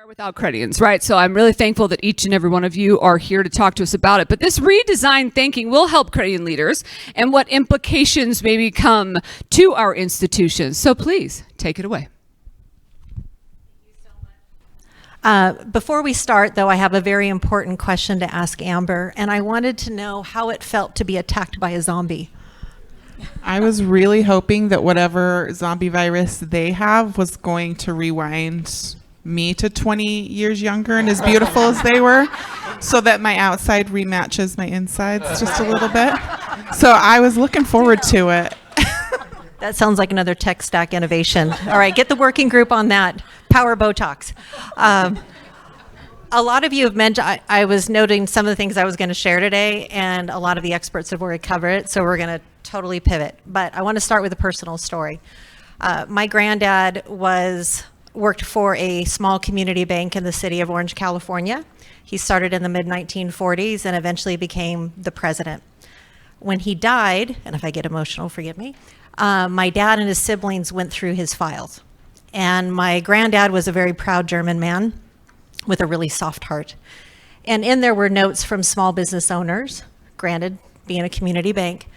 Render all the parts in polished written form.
without Credians, right? So I'm really thankful that each and every one of you are here to talk to us about it. But this redesigned thinking will help Credian leaders and what implications may come to our institutions. So please take it away. Before we start, though, I have a very important question to ask Amber, and I wanted to know how it felt to be attacked by a zombie. I was really hoping that whatever zombie virus they have was going to rewind me to 20 years younger and as beautiful as they were, so that my outside rematches my insides just a little bit. So I was looking forward to it. That sounds like another tech stack innovation. All right, get the working group on that. Power Botox. A lot of you have mentioned, I was noting some of the things I was going to share today, and a lot of the experts have already covered it, so we're going to totally pivot. But I want to start with a personal story. My granddad worked for a small community bank in the city of Orange, California. He started in the mid-1940s and eventually became the president. When he died, and if I get emotional, forgive me, my dad and his siblings went through his files. And my granddad was a very proud German man with a really soft heart. And in there were notes from small business owners, granted, being a community bank,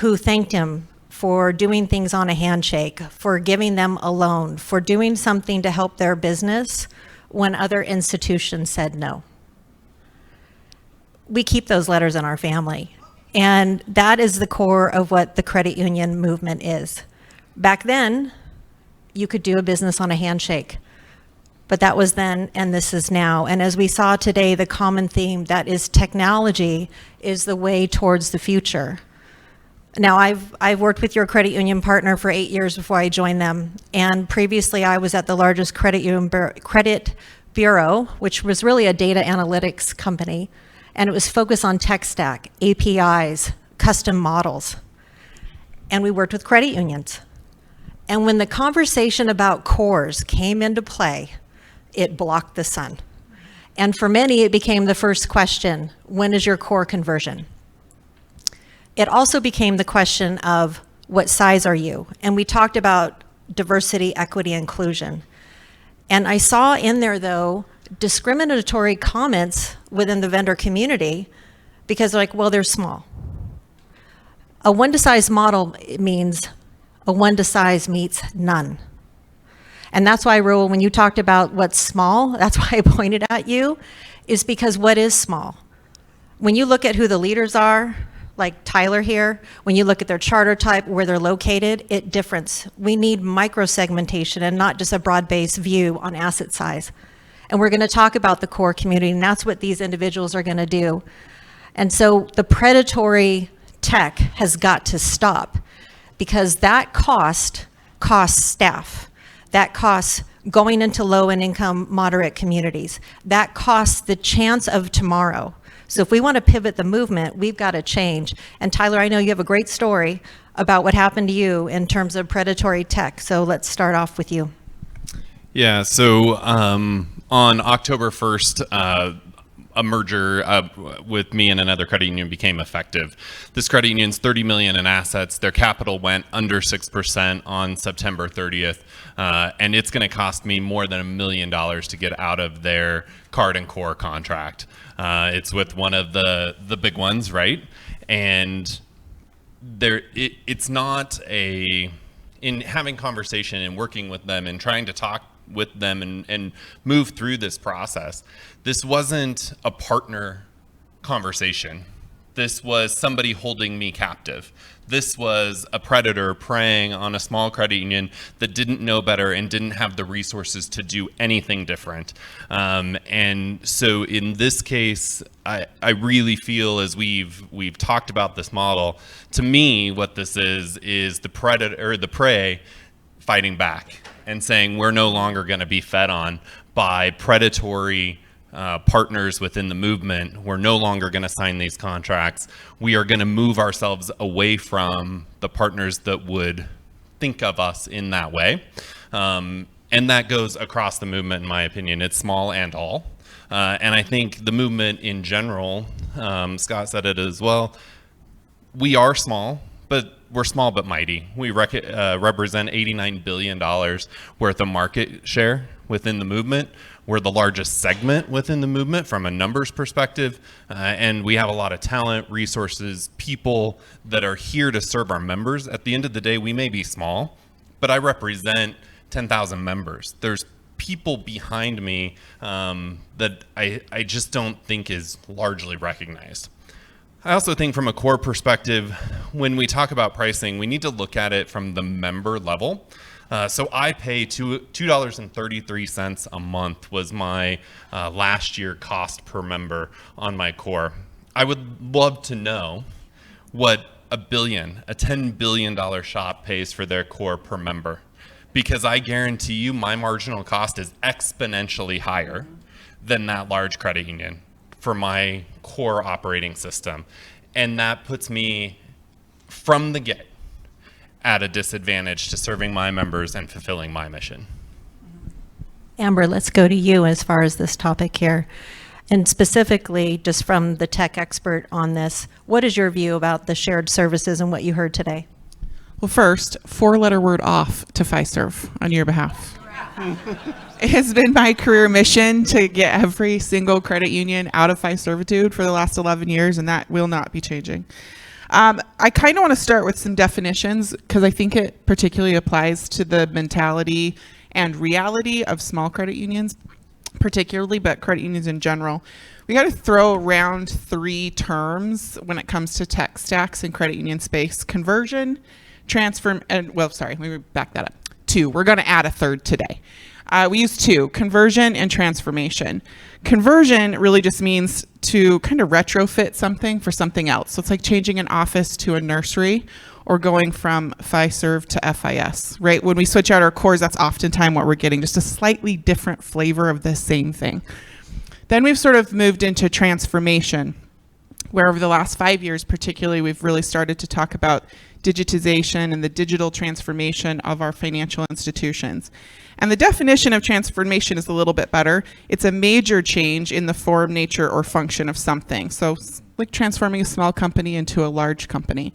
who thanked him for doing things on a handshake, for giving them a loan, for doing something to help their business when other institutions said no. We keep those letters in our family. And that is the core of what the credit union movement is. Back then, you could do a business on a handshake. But that was then, and this is now. And as we saw today, the common theme that is technology is the way towards the future. Now, I've worked with your credit union partner for 8 years before I joined them. And previously, I was at the largest credit bureau, which was really a data analytics company. And it was focused on tech stack, APIs, custom models. And we worked with credit unions. And when the conversation about cores came into play, it blocked the sun. And for many, it became the first question: when is your core conversion? It also became the question of what size are you? And we talked about diversity, equity, inclusion. And I saw in there, though, discriminatory comments within the vendor community because they're like, well, they're small. A one-to-size model means a one-to-size meets none. And that's why, Raul, when you talked about what's small, that's why I pointed at you, is because what is small? When you look at who the leaders are, like Tyler here, when you look at their charter type, where they're located, it differs. We need micro-segmentation and not just a broad-based view on asset size. And we're going to talk about the core community, and that's what these individuals are going to do. And so the predatory tech has got to stop, because that costs staff. That costs going into low and income moderate communities. That costs the chance of tomorrow. So if we want to pivot the movement, we've got to change. And Tyler, I know you have a great story about what happened to you in terms of predatory tech. So let's start off with you. Yeah, so on October 1st, a merger with me and another credit union became effective. This credit union's $30 million in assets. Their capital went under 6% on September 30th, and it's going to cost me more than $1 million to get out of their card and core contract. It's with one of the big ones, right? And it's not in having conversation and working with them and trying to talk with them and move through this process. This wasn't a partner conversation. This was somebody holding me captive. This was a predator preying on a small credit union that didn't know better and didn't have the resources to do anything different. And so in this case, I really feel, as we've talked about this model, to me, what this is the predator or the prey fighting back and saying we're no longer going to be fed on by predatory partners within the movement. We're no longer going to sign these contracts. We are going to move ourselves away from the partners that would think of us in that way. And that goes across the movement, in my opinion. It's small and all. And I think the movement in general, Scott said it as well, we are small, but we're small but mighty. We represent $89 billion worth of market share within the movement. We're the largest segment within the movement from a numbers perspective, and we have a lot of talent, resources, people that are here to serve our members. At the end of the day, we may be small, but I represent 10,000 members. There's people behind me that I just don't think is largely recognized. I also think from a core perspective, when we talk about pricing, we need to look at it from the member level. So I pay $2.33 a month was my last year cost per member on my core. I would love to know what a $10 billion shop pays for their core per member, because I guarantee you my marginal cost is exponentially higher than that large credit union for my core operating system. And that puts me from the get at a disadvantage to serving my members and fulfilling my mission. Amber, let's go to you as far as this topic here. And specifically, just from the tech expert on this, what is your view about the shared services and what you heard today? Well, first, 4-letter word off to Fiserv on your behalf. It has been my career mission to get every single credit union out of Fiservitude for the last 11 years, and that will not be changing. I kind of want to start with some definitions because I think it particularly applies to the mentality and reality of small credit unions, particularly, but credit unions in general. We got to throw around 3 terms when it comes to tech stacks in credit union space: conversion, transform, and let me back that up. 2. We're going to add a third today. We use 2, conversion and transformation. Conversion really just means to kind of retrofit something for something else. So it's like changing an office to a nursery or going from Fiserv to FIS, right? When we switch out our cores, that's oftentimes what we're getting, just a slightly different flavor of the same thing. Then we've sort of moved into transformation, where over the last 5 years particularly, we've really started to talk about digitization and the digital transformation of our financial institutions. And the definition of transformation is a little bit better. It's a major change in the form, nature, or function of something. So like transforming a small company into a large company.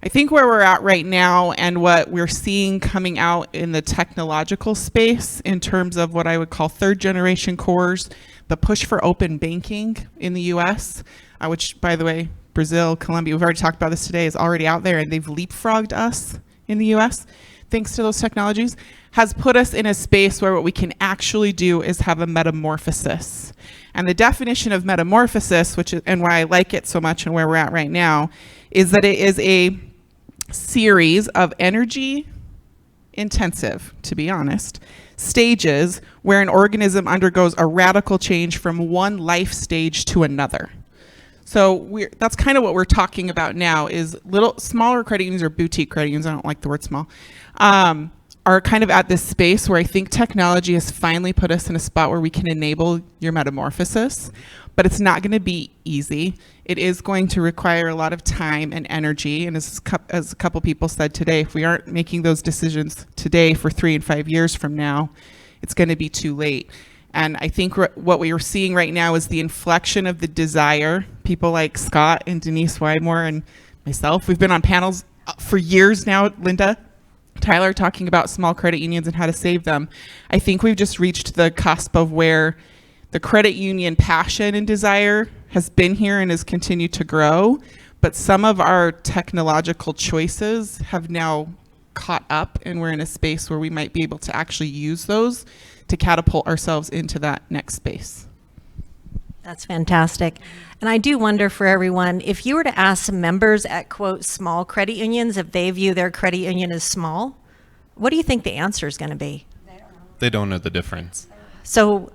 I think where we're at right now and what we're seeing coming out in the technological space in terms of what I would call 3rd generation cores, the push for open banking in the US, which, by the way, Brazil, Colombia, we've already talked about this today, is already out there, and they've leapfrogged us in the US thanks to those technologies, has put us in a space where what we can actually do is have a metamorphosis. And the definition of metamorphosis, which is, and why I like it so much and where we're at right now, is that it is a series of energy intensive, to be honest, stages where an organism undergoes a radical change from one life stage to another. So that's kind of what we're talking about now, is smaller credit unions or boutique credit unions, I don't like the word small, are kind of at this space where I think technology has finally put us in a spot where we can enable your metamorphosis, but it's not going to be easy. It is going to require a lot of time and energy, and as a couple people said today, if we aren't making those decisions today for 3 and 5 years from now, it's going to be too late. And I think what we are seeing right now is the inflection of the desire. People like Scott and Denise Widemore and myself, we've been on panels for years now, Linda, Tyler, talking about small credit unions and how to save them. I think we've just reached the cusp of where the credit union passion and desire has been here and has continued to grow, but some of our technological choices have now caught up, and we're in a space where we might be able to actually use those to catapult ourselves into that next space. That's fantastic. And I do wonder for everyone, if you were to ask members at, quote, small credit unions if they view their credit union as small, what do you think the answer is going to be? They don't know the difference. So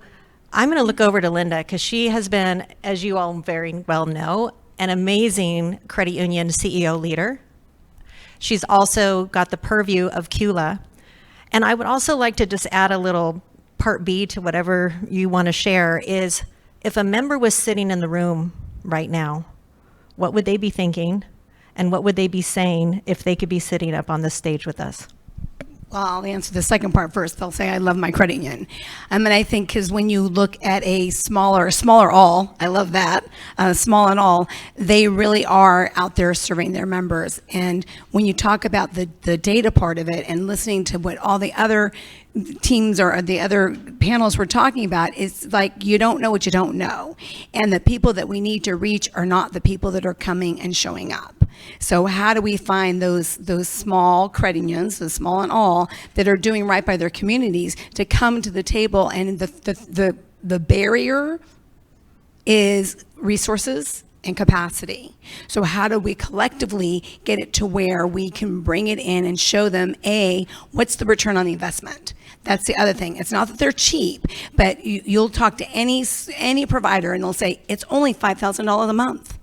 I'm going to look over to Linda because she has been, as you all very well know, an amazing credit union CEO leader. She's also got the purview of CULA. And I would also like to just add a little part B to whatever you want to share is, if a member was sitting in the room right now, what would they be thinking? And what would they be saying if they could be sitting up on this stage with us? Well, I'll answer the second part first. They'll say, I love my credit union. And I think because when you look at a smaller all, I love that, small and all, they really are out there serving their members. And when you talk about the data part of it and listening to what all the other teams or the other panels were talking about, it's like you don't know what you don't know. And the people that we need to reach are not the people that are coming and showing up. So how do we find those small credit unions, the small and all, that are doing right by their communities to come to the table? And the barrier is resources and capacity. So how do we collectively get it to where we can bring it in and show them, what's the return on the investment? That's the other thing. It's not that they're cheap, but you'll talk to any provider and they'll say, it's only $5,000 a month.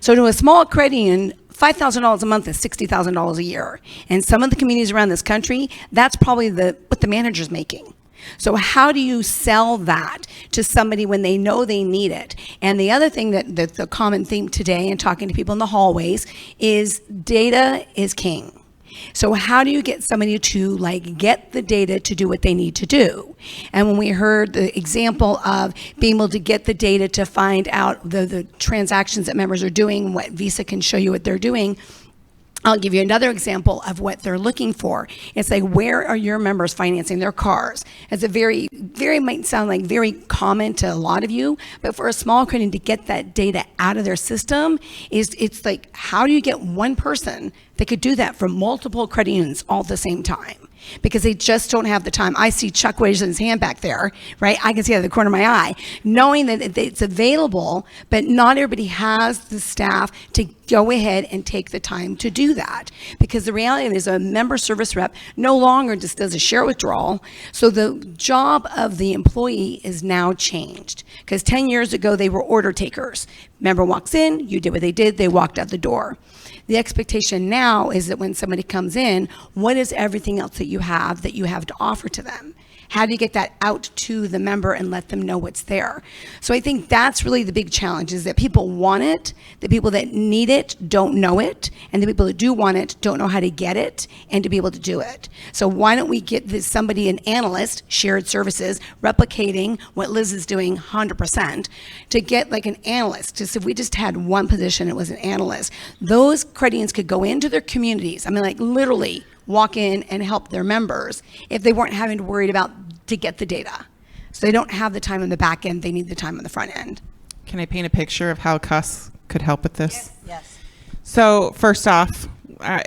So to a small credit union, $5,000 a month is $60,000 a year. And some of the communities around this country, that's probably what the manager's making. So how do you sell that to somebody when they know they need it? And the other thing that's a common theme today and talking to people in the hallways is data is king. So how do you get somebody to get the data to do what they need to do? And when we heard the example of being able to get the data to find out the transactions that members are doing, what Visa can show you what they're doing, I'll give you another example of what they're looking for. It's like, where are your members financing their cars? It's a very might sound like very common to a lot of you, but for a small credit union to get that data out of their system it's like, how do you get one person that could do that for multiple credit unions all at the same time? Because they just don't have the time. I see Chuck raising his hand back there, right? I can see out of the corner of my eye, knowing that it's available, but not everybody has the staff to go ahead and take the time to do that. Because the reality is a member service rep no longer just does a share withdrawal. So the job of the employee is now changed. Because 10 years ago, they were order takers. Member walks in, you did what they did, they walked out the door. The expectation now is that when somebody comes in, what is everything else that you have to offer to them? How do you get that out to the member and let them know what's there? So I think that's really the big challenge, is that people want it, the people that need it don't know it, and the people that do want it don't know how to get it and to be able to do it. So why don't we get somebody, an analyst, shared services, replicating what Liz is doing 100%, to get an analyst. Just if we just had one position, it was an analyst. Those credit unions could go into their communities, literally walk in and help their members if they weren't having to worry about to get the data. So they don't have the time on the back end, they need the time on the front end. Can I paint a picture of how CUSS could help with this? Yes. So first off,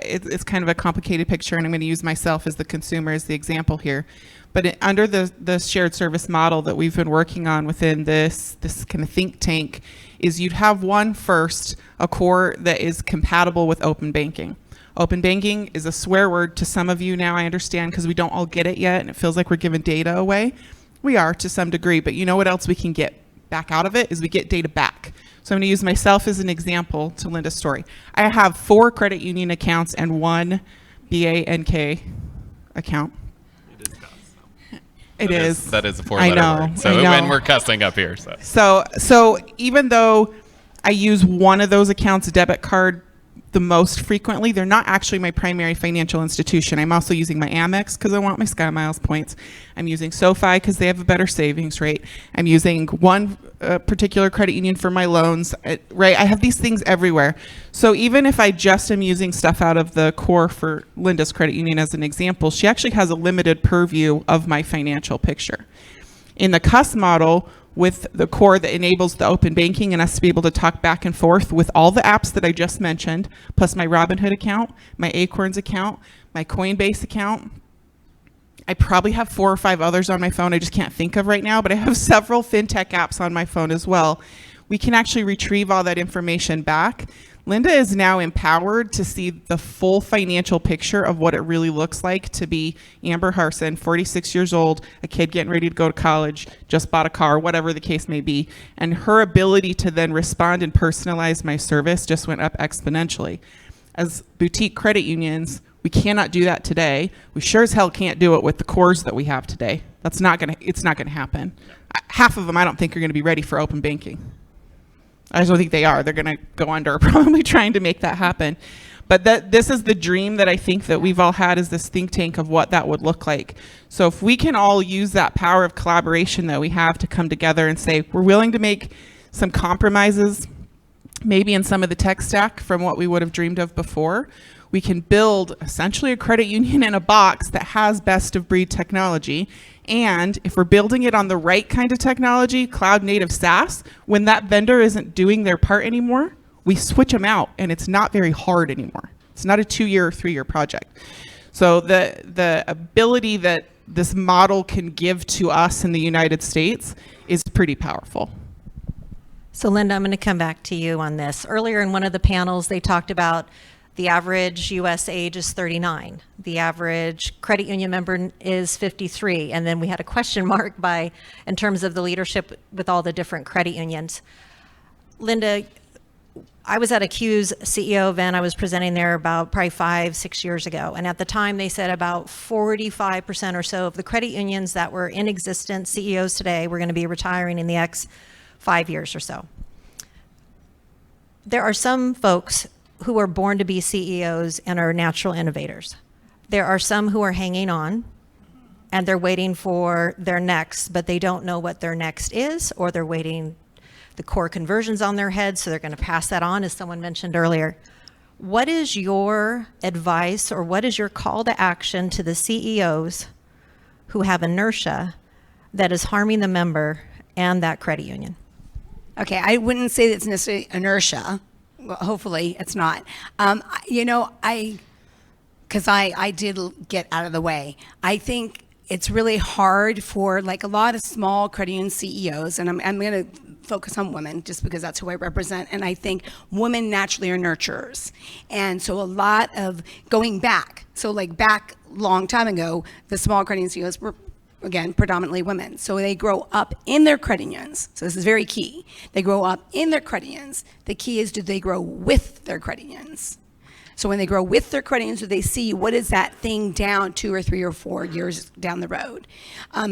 it's kind of a complicated picture, and I'm going to use myself as the consumer as the example here. But under the shared service model that we've been working on within this kind of think tank is you'd have a core that is compatible with open banking. Open banking is a swear word to some of you now, I understand, because we don't all get it yet, and it feels like we're giving data away. We are to some degree, but you know what else we can get back out of it is we get data back. So I'm going to use myself as an example to Linda's story. I have 4 credit union accounts and 1 BANK account. It is. That is a 4-letter word. So, and we're cussing up here. So even though I use one of those accounts, debit card, the most frequently, they're not actually my primary financial institution. I'm also using my Amex because I want my Sky Miles points. I'm using SoFi because they have a better savings rate. I'm using one particular credit union for my loans, right? I have these things everywhere. So even if I just am using stuff out of the core for Linda's credit union as an example, she actually has a limited purview of my financial picture. In the CUSS model, with the core that enables the open banking and us to be able to talk back and forth with all the apps that I just mentioned, plus my Robinhood account, my Acorns account, my Coinbase account. I probably have 4 or 5 others on my phone I just can't think of right now, but I have several fintech apps on my phone as well. We can actually retrieve all that information back. Linda is now empowered to see the full financial picture of what it really looks like to be Amber Harson, 46 years old, a kid getting ready to go to college, just bought a car, whatever the case may be. And her ability to then respond and personalize my service just went up exponentially. As boutique credit unions, we cannot do that today. We sure as hell can't do it with the cores that we have today. It's not gonna happen. Half of them I don't think are gonna be ready for open banking. I just don't think they are. They're going to go under probably trying to make that happen. But this is the dream that I think that we've all had, is this think tank of what that would look like. So if we can all use that power of collaboration that we have to come together and say, we're willing to make some compromises, maybe in some of the tech stack from what we would have dreamed of before, we can build essentially a credit union in a box that has best of breed technology. And if we're building it on the right kind of technology, cloud native SaaS, when that vendor isn't doing their part anymore, we switch them out, and it's not very hard anymore. It's not a 2-year or 3-year project. So the ability that this model can give to us in the United States is pretty powerful. So Linda, I'm going to come back to you on this. Earlier in one of the panels, they talked about the average US age is 39. The average credit union member is 53. And then we had a question mark in terms of the leadership with all the different credit unions. Linda, I was at a CUSS CEO event. I was presenting there about probably 5-6 years ago. And at the time they said about 45% or so of the credit unions that were in existence, CEOs today, were going to be retiring in the next 5 years or so. There are some folks who are born to be CEOs and are natural innovators. There are some who are hanging on and they're waiting for their next, but they don't know what their next is, or they're waiting, the core conversion's on their head, so they're going to pass that on, as someone mentioned earlier. What is your advice, or what is your call to action to the CEOs who have inertia that is harming the member and that credit union? Okay, I wouldn't say that it's necessarily inertia. Well, hopefully it's not. Because I did get out of the way. I think it's really hard for like a lot of small credit union CEOs, and I'm going to focus on women just because that's who I represent. And I think women naturally are nurturers. And so a lot of going back, so like back long time ago, the small credit union CEOs were, again, predominantly women. So they grow up in their credit unions. So this is very key. They grow up in their credit unions. The key is, do they grow with their credit unions? So when they grow with their credit unions, do they see what is that thing down 2 or 3 or 4 years down the road?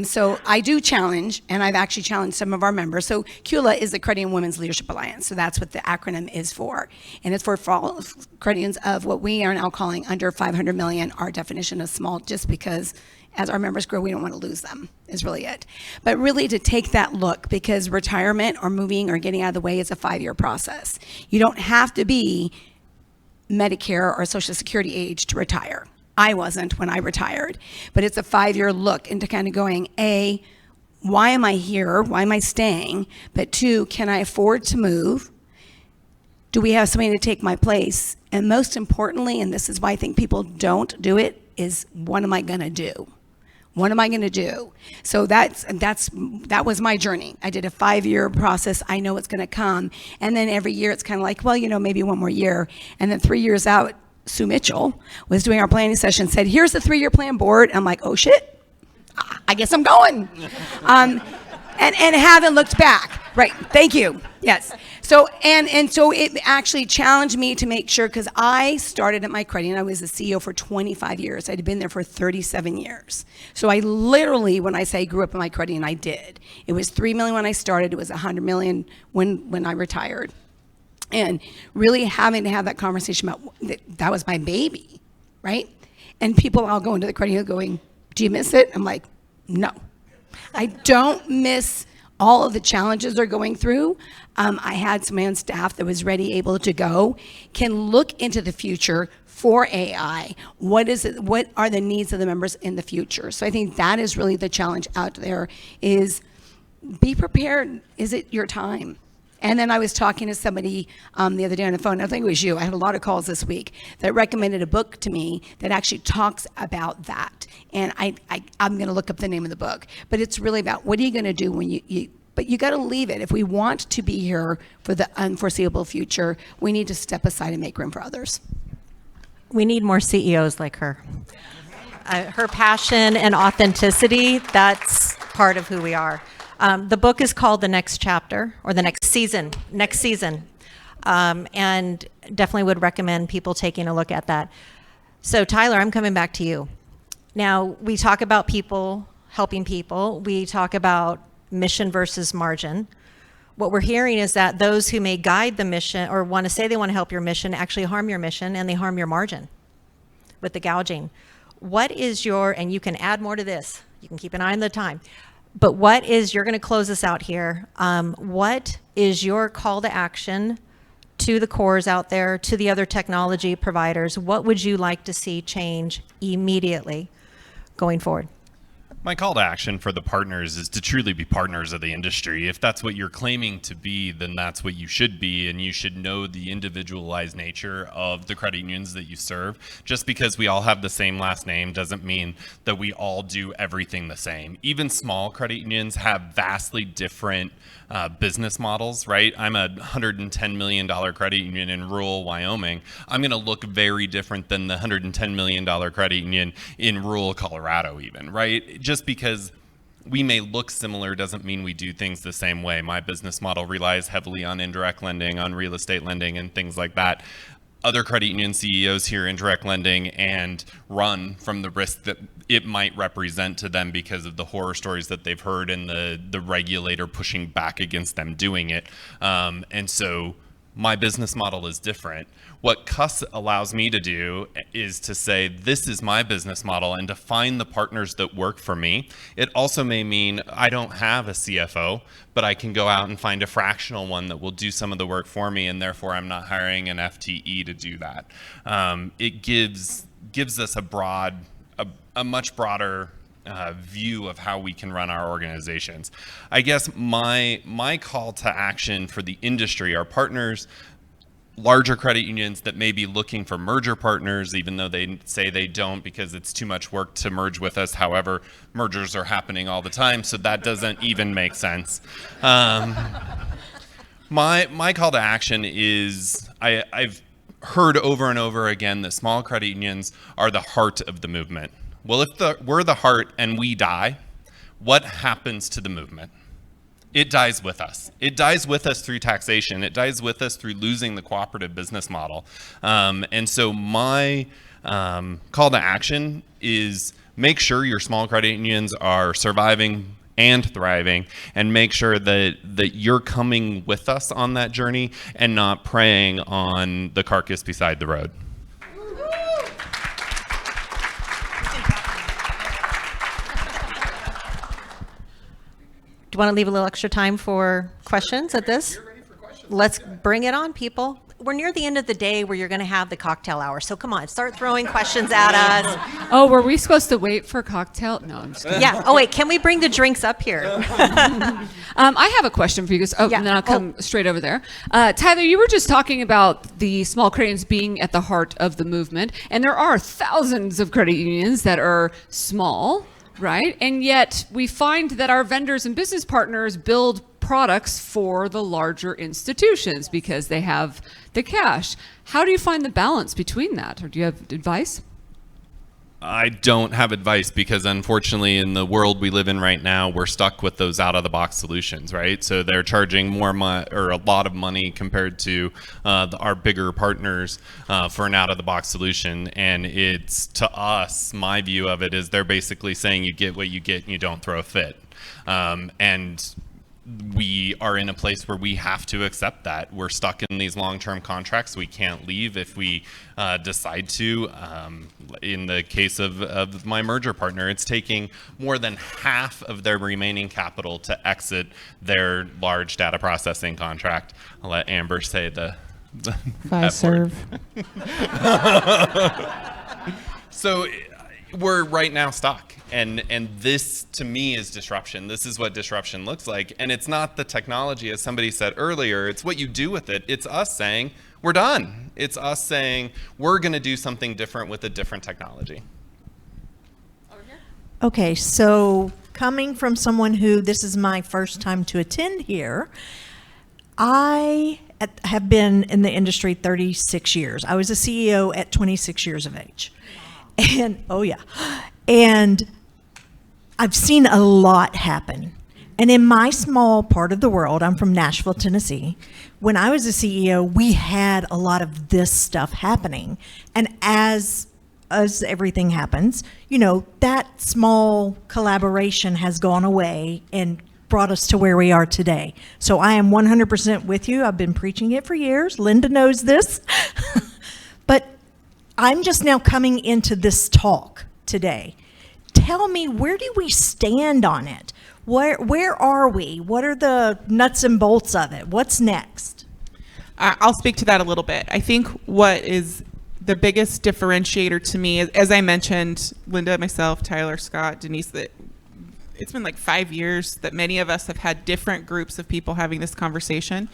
So I do challenge, and I've actually challenged some of our members. So CULA is the Credit Union Women's Leadership Alliance. So that's what the acronym is for. And it's for all credit unions of what we are now calling under 500 million, our definition of small, just because as our members grow, we don't want to lose them, is really it. But really to take that look, because retirement or moving or getting out of the way is a 5-year process. You don't have to be Medicare or Social Security age to retire. I wasn't when I retired, but it's a 5-year look into kind of going, A, why am I here? Why am I staying? But 2, can I afford to move? Do we have somebody to take my place? And most importantly, and this is why I think people don't do it, is what am I going to do? What am I going to do? So that was my journey. I did a 5-year process. I know it's going to come. And then every year it's kind of like, well, maybe 1 more year. And then 3 years out, Sue Mitchell was doing our planning session, said, here's the 3-year plan board. I'm like, oh shit, I guess I'm going. And haven't looked back. Right, thank you, yes. So, and so it actually challenged me to make sure, because I started at my credit union, I was the CEO for 25 years. I'd been there for 37 years. So I literally, when I say grew up in my credit union, I did. It was $3 million when I started, it was $100 million when I retired. And really having to have that conversation about, that was my baby, right? And people all go into the credit union going, do you miss it? I'm like, no. I don't miss all of the challenges they're going through. I had somebody on staff that was ready, able to go, can look into the future for AI. What are the needs of the members in the future? So I think that is really the challenge out there, is be prepared. Is it your time? And then I was talking to somebody the other day on the phone, I think it was you, I had a lot of calls this week, that recommended a book to me that actually talks about that. And I'm going to look up the name of the book. But it's really about, what are you going to do when but you got to leave it. If we want to be here for the unforeseeable future, we need to step aside and make room for others. We need more CEOs like her. Her passion and authenticity, that's part of who we are. The book is called The Next Chapter, or The Next Season, and definitely would recommend people taking a look at that. So Tyler, I'm coming back to you. Now, we talk about people helping people. We talk about mission versus margin. What we're hearing is that those who may guide the mission or want to say they want to help your mission actually harm your mission, and they harm your margin with the gouging. What is your, and you can add more to this, you can keep an eye on the time, but what is, you're going to close this out here, what is your call to action to the cores out there, to the other technology providers? What would you like to see change immediately going forward? My call to action for the partners is to truly be partners of the industry. If that's what you're claiming to be, then that's what you should be, and you should know the individualized nature of the credit unions that you serve. Just because we all have the same last name doesn't mean that we all do everything the same. Even small credit unions have vastly different business models, right? I'm a $110 million credit union in rural Wyoming. I'm going to look very different than the $110 million credit union in rural Colorado even, right? Just because we may look similar doesn't mean we do things the same way. My business model relies heavily on indirect lending, on real estate lending, and things like that. Other credit union CEOs hear indirect lending and run from the risk that it might represent to them because of the horror stories that they've heard and the regulator pushing back against them doing it. And so my business model is different. What CUSS allows me to do is to say, this is my business model, and to find the partners that work for me. It also may mean I don't have a CFO, but I can go out and find a fractional one that will do some of the work for me, and therefore I'm not hiring an FTE to do that. It gives us a much broader view of how we can run our organizations. I guess my call to action for the industry, our partners, larger credit unions that may be looking for merger partners, even though they say they don't because it's too much work to merge with us. However, mergers are happening all the time, so that doesn't even make sense. My call to action is I've heard over and over again that small credit unions are the heart of the movement. Well, if we're the heart and we die, what happens to the movement? It dies with us. It dies with us through taxation. It dies with us through losing the cooperative business model. And so my call to action is make sure your small credit unions are surviving and thriving, and make sure that you're coming with us on that journey and not preying on the carcass beside the road. Do you want to leave a little extra time for questions at this? You're ready for questions. Let's bring it on, people. We're near the end of the day where you're going to have the cocktail hour. So come on, start throwing questions at us. Oh, were we supposed to wait for cocktail? No, I'm just kidding. Yeah. Oh, wait, can we bring the drinks up here? I have a question for you guys. Oh, Yeah. and then I'll come straight over there. Tyler, you were just talking about the small credit unions being at the heart of the movement. And there are thousands of credit unions that are small, right? And yet we find that our vendors and business partners build products for the larger institutions because they have the cash. How do you find the balance between that? Or do you have advice? I don't have advice because unfortunately in the world we live in right now, we're stuck with those out-of-the-box solutions, right? So they're charging more or a lot of money compared to our bigger partners for an out-of-the-box solution. And it's, to us, my view of it is they're basically saying you get what you get and you don't throw a fit. And we are in a place where we have to accept that. We're stuck in these long-term contracts. We can't leave if we decide to. In the case of my merger partner, it's taking more than half of their remaining capital to exit their large data processing contract. I'll let Amber say the Fiserv. So we're right now stuck. And this, to me, is disruption. This is what disruption looks like. And it's not the technology, as somebody said earlier. It's what you do with it. It's us saying, we're done. It's us saying, we're going to do something different with a different technology. Okay, so coming from someone who this is my first time to attend here, I have been in the industry 36 years. I was a CEO at 26 years of age. And, oh yeah. And I've seen a lot happen. And in my small part of the world, I'm from Nashville, Tennessee. When I was a CEO, we had a lot of this stuff happening. And as everything happens, you know, that small collaboration has gone away and brought us to where we are today. So I am 100% with you. I've been preaching it for years. Linda knows this. But I'm just now coming into this talk today. Tell me, where do we stand on it? Where are we? What are the nuts and bolts of it? What's next? I'll speak to that a little bit. I think what is the biggest differentiator to me is, as I mentioned, Linda, myself, Tyler, Scott, Denise, that it's been like 5 years that many of us have had different groups of people having this conversation.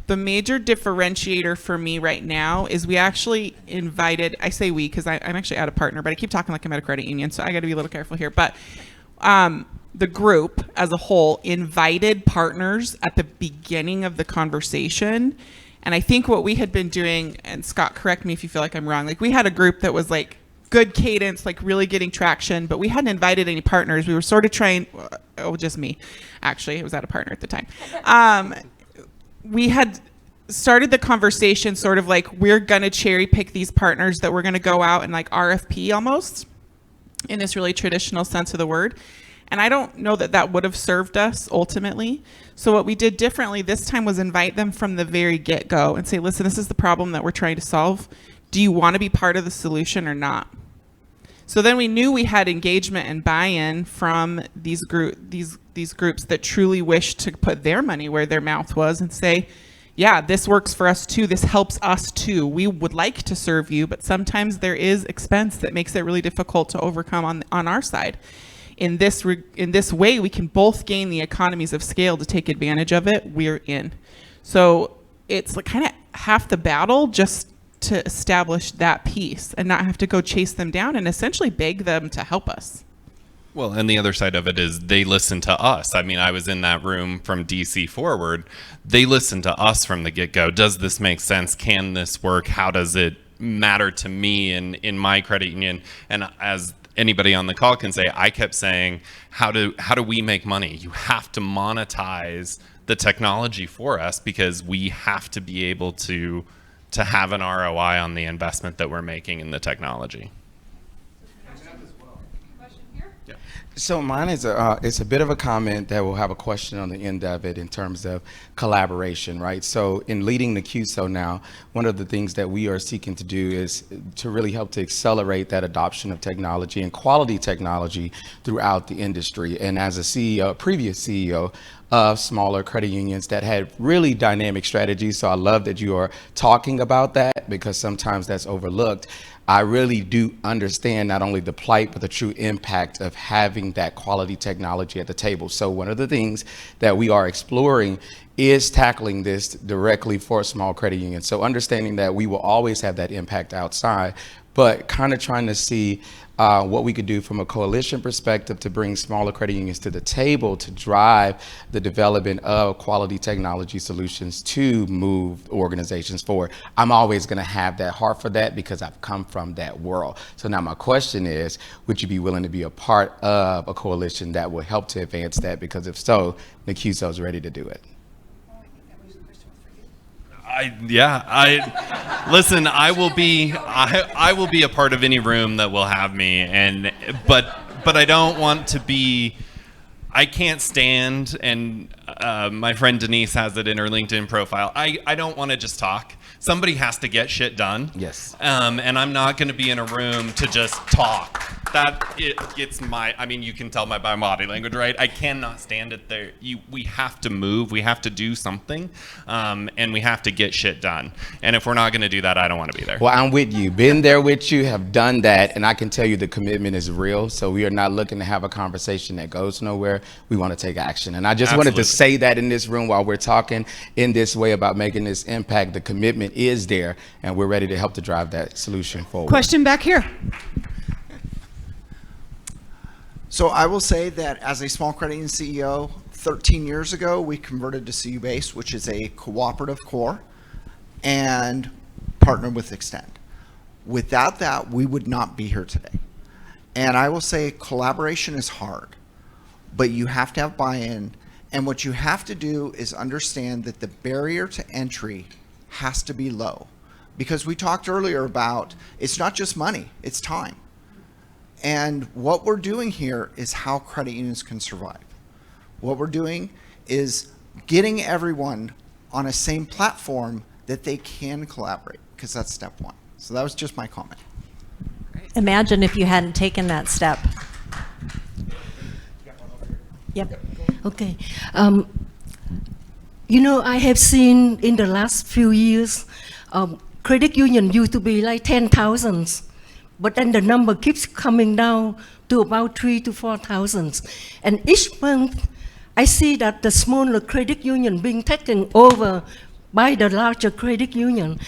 The major differentiator for me right now is we actually invited, I say we because I'm actually out of partner, but I keep talking like I'm at a credit union, so I got to be a little careful here. But the group as a whole invited partners at the beginning of the conversation. And I think what we had been doing, and Scott, correct me if you feel like I'm wrong, like we had a group that was like good cadence, like really getting traction, but we hadn't invited any partners. We were sort of trying, just me, actually, I was out of partner at the time. We had started the conversation sort of like, we're going to cherry pick these partners that we're going to go out and like RFP almost in this really traditional sense of the word. And I don't know that that would have served us ultimately. So what we did differently this time was invite them from the very get-go and say, listen, this is the problem that we're trying to solve. Do you want to be part of the solution or not? So then we knew we had engagement and buy-in from these groups that truly wish to put their money where their mouth was and say, yeah, this works for us too. This helps us too. We would like to serve you, but sometimes there is expense that makes it really difficult to overcome on our side. In this way, we can both gain the economies of scale to take advantage of it. We're in. So it's like kind of half the battle just to establish that piece and not have to go chase them down and essentially beg them to help us. Well, and the other side of it is they listen to us. I mean, I was in that room from DC forward. They listen to us from the get-go. Does this make sense? Can this work? How does it matter to me in my credit union? And as anybody on the call can say, I kept saying, how do we make money? You have to monetize the technology for us because we have to be able to have an ROI on the investment that we're making in the technology. So mine is it's a bit of a comment that will have a question on the end of it in terms of collaboration, right? So in leading the CUSO now, one of the things that we are seeking to do is to really help to accelerate that adoption of technology and quality technology throughout the industry. And as a CEO, previous CEO of smaller credit unions that had really dynamic strategies, so I love that you are talking about that because sometimes that's overlooked. I really do understand not only the plight, but the true impact of having that quality technology at the table. So one of the things that we are exploring is tackling this directly for small credit unions. So understanding that we will always have that impact outside, but kind of trying to see what we could do from a coalition perspective to bring smaller credit unions to the table to drive the development of quality technology solutions to move organizations forward. I'm always going to have that heart for that because I've come from that world. So now my question is, would you be willing to be a part of a coalition that will help to advance that? Because if so, the CUSO is ready to do it. Listen, I will be a part of any room that will have me, but I don't want to be. I can't stand, and my friend Denise has it in her LinkedIn profile. I don't want to just talk. Somebody has to get shit done. Yes. And I'm not going to be in a room to just talk. It's I mean, you can tell by my body language, right? I cannot stand it there. We have to move. We have to do something. And we have to get shit done. And if we're not going to do that, I don't want to be there. Well, I'm with you. Been there with you, have done that. And I can tell you the commitment is real. So we are not looking to have a conversation that goes nowhere. We want to take action. And I just wanted to say that in this room while we're talking in this way about making this impact. The commitment is there, and we're ready to help to drive that solution forward. Question back here. So I will say that as a small credit union CEO, 13 years ago, we converted to CU-based, which is a cooperative core, and partnered with Extend. Without that, we would not be here today. And I will say collaboration is hard, but you have to have buy-in. And what you have to do is understand that the barrier to entry has to be low. Because we talked earlier about, it's not just money, it's time. And what we're doing here is how credit unions can survive. What we're doing is getting everyone on a same platform that they can collaborate, because that's step one. So that was just my comment. Imagine if you hadn't taken that step. Yep. Okay. I have seen in the last few years, credit union used to be like 10,000, but then the number keeps coming down to about 3,000 to 4,000. And each month, I see that the smaller credit union being taken over by the larger credit union.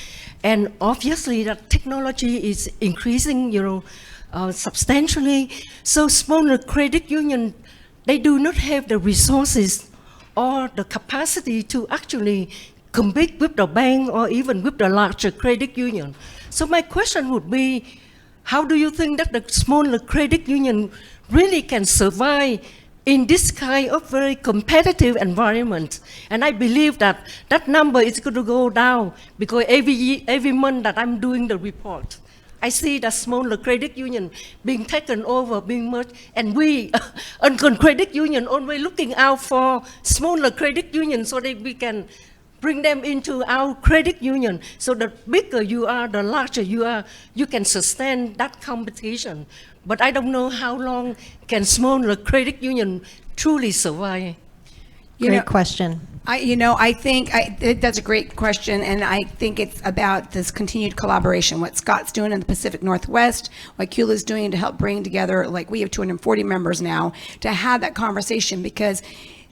And obviously that technology is increasing, substantially. So smaller credit union, they do not have the resources or the capacity to actually compete with the bank or even with the larger credit union. So my question would be, how do you think that the smaller credit union really can survive in this kind of very competitive environment? And I believe that that number is going to go down, because every month that I'm doing the report, I see that smaller credit union being taken over, being merged, and we, on credit union, always looking out for smaller credit unions so that we can bring them into our credit union. So the bigger you are, the larger you are, you can sustain that competition. But I don't know how long can smaller credit union truly survive. Great question. I think that's a great question, and I think it's about this continued collaboration. What Scott's doing in the Pacific Northwest, what CULA's doing to help bring together, like we have 240 members now, to have that conversation, because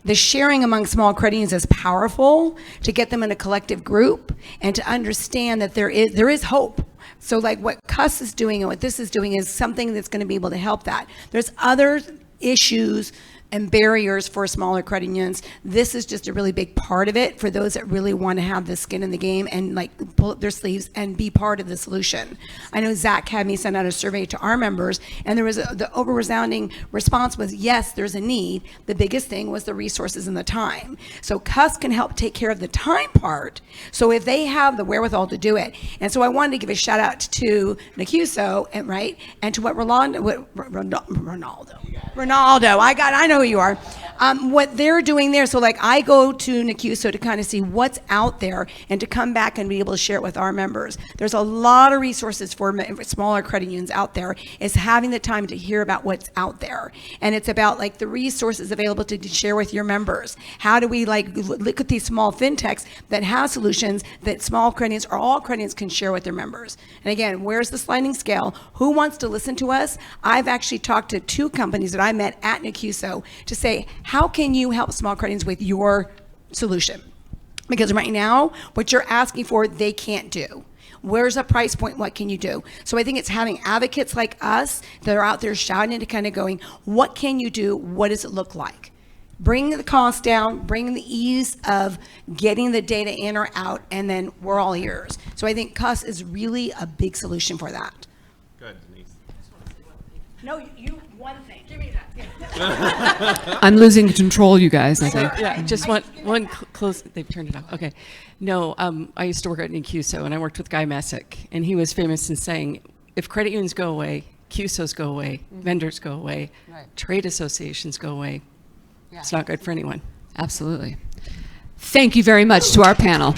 the sharing among small credit unions is powerful to get them in a collective group and to understand that there is hope. So like what CUSS is doing and what this is doing is something that's going to be able to help that. There's other issues and barriers for smaller credit unions. This is just a really big part of it for those that really want to have the skin in the game and like pull up their sleeves and be part of the solution. I know Zach had me send out a survey to our members, and there was the over-resounding response was, yes, there's a need. The biggest thing was the resources and the time. So CUSS can help take care of the time part, so if they have the wherewithal to do it. And so I wanted to give a shout out to NACUSO, and to what Ronaldo, I know who you are. What they're doing there, so like I go to NACUSO to kind of see what's out there and to come back and be able to share it with our members. There's a lot of resources for smaller credit unions out there. It's having the time to hear about what's out there. And it's about like the resources available to share with your members. How do we like look at these small fintechs that have solutions that small credit unions or all credit unions can share with their members? And again, where's the sliding scale? Who wants to listen to us? I've actually talked to 2 companies that I met at NACUSO to say, how can you help small credit unions with your solution? Because right now, what you're asking for, they can't do. Where's the price point? What can you do? So I think it's having advocates like us that are out there shouting and kind of going, what can you do? What does it look like? Bring the cost down, bring the ease of getting the data in or out, and then we're all ears. So I think CUSS is really a big solution for that. Good, Denise. No, you one thing. Give me that. I'm losing control, you guys, I think. Yeah, just one close. They've turned it off. Okay. No, I used to work at CUSO, and I worked with Guy Messick, and he was famous in saying, if credit unions go away, CUSOs go away, vendors go away, trade associations go away. It's not good for anyone. Absolutely. Thank you very much to our panel.